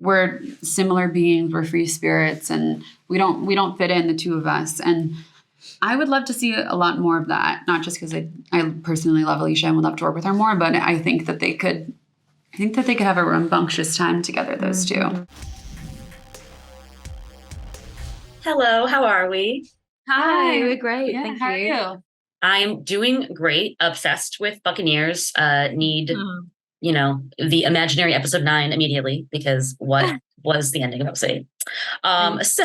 we're similar beings, we're free spirits, and we don't fit in, the two of us. And I would love to see a lot more of that, not just because I personally love Alicia and would love to work with her more, but I think that they could have a rambunctious time together, those two. Hello, how are we? Hi, we're great. Yeah, Thank how you. are you? I'm doing great, obsessed with Buccaneers. Need, the imaginary episode 9 immediately because what was the ending of episode 8? So,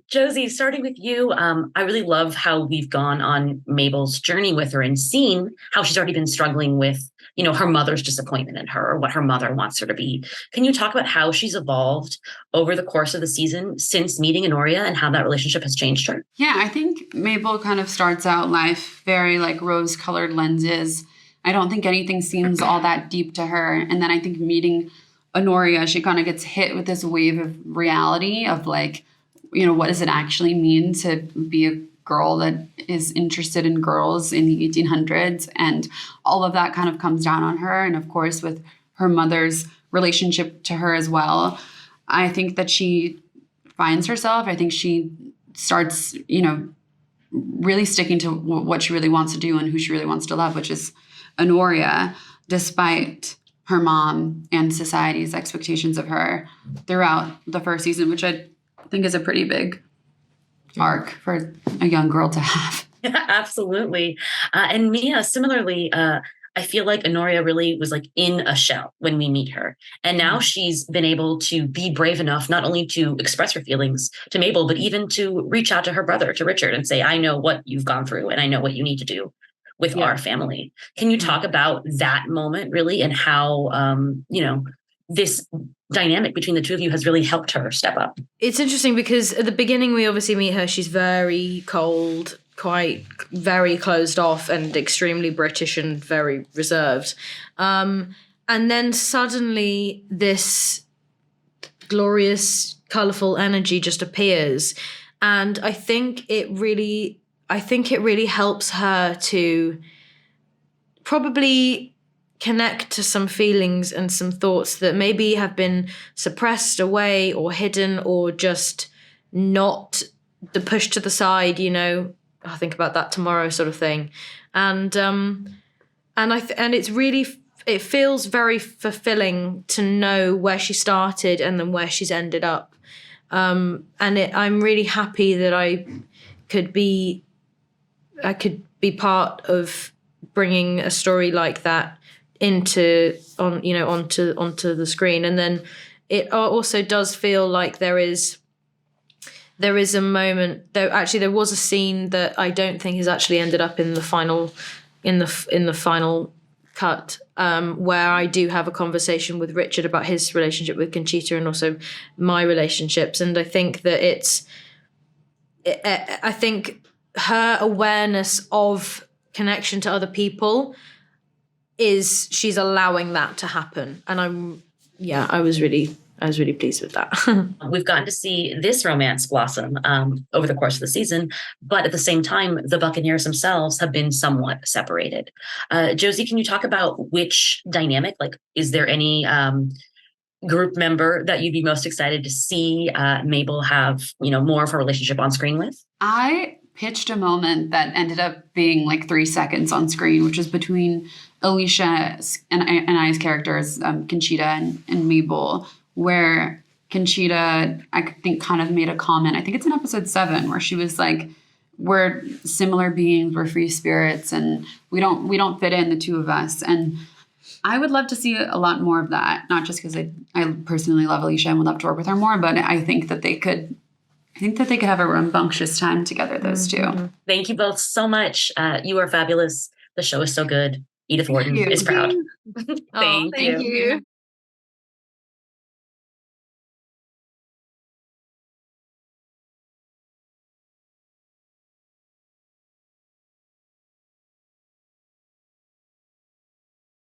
Josie, starting with you, I really love how we've gone on Mabel's journey with her and seen how she's already been struggling with, her mother's disappointment in her or what her mother wants her to be. Can you talk about how she's evolved over the course of the season since meeting Honoria and how that relationship has changed her? Yeah, I think Mabel kind of starts out life very like rose-colored lenses. I don't think anything seems all that deep to her. And then I think meeting Honoria, she kind of gets hit with this wave of reality of like, what does it actually mean to be a girl that is interested in girls in the 1800s? And all of that kind of comes down on her. And of course, with her mother's relationship to her as well, I think that she finds herself. I think she starts, really sticking to what she really wants to do and who she really wants to love, which is Honoria, despite her mom and society's expectations of her throughout the first season, which I think is a pretty big arc for a young girl to have. Yeah, absolutely. And Mia, similarly, I feel like Honoria really was like in a shell when we meet her. And now she's been able to be brave enough not only to express her feelings to Mabel, but even to reach out to her brother, to Richard, and say, I know what you've gone through and I know what you need to do with our family. Can you talk about that moment really and how, this dynamic between the two of you has really helped her step up? It's interesting because at the beginning we obviously meet her. She's very cold, quite very closed off and extremely British and very reserved. And then suddenly this glorious, colourful energy just appears. And I think it really helps her to probably connect to some feelings and some thoughts that maybe have been suppressed away or hidden or just not pushed to the side, I'll think about that tomorrow sort of thing. And it's really, it feels very fulfilling to know where she started and then where she's ended up. I'm really happy that I could be part of bringing a story like that onto the screen. And then it also does feel like there is a moment, though actually there was a scene that I don't think has actually ended up in the final cut, where I do have a conversation with Richard about his relationship with Conchita and also my relationships. And I think that I think her awareness of connection to other people she's allowing that to happen. And I was really pleased with that. We've gotten to see this romance blossom over the course of the season, but at the same time, the Buccaneers themselves have been somewhat separated. Josie, can you talk about which dynamic, like, is there any group member that you'd be most excited to see Mabel have, more of her relationship on screen with? I pitched a moment that ended up being like 3 seconds on screen, which is between Alicia and I's characters, Conchita and Mabel, where Conchita, I think, kind of made a comment. I think it's in episode 7 where she was like, we're similar beings, we're free spirits, and we don't fit in, the two of us. And I would love to see a lot more of that, not just because I personally love Alicia and would love to work with her more, but I think that they could have a rambunctious time together, those two. Thank you both so much. You are fabulous. The show is so good. Edith Wharton is proud. Thank you.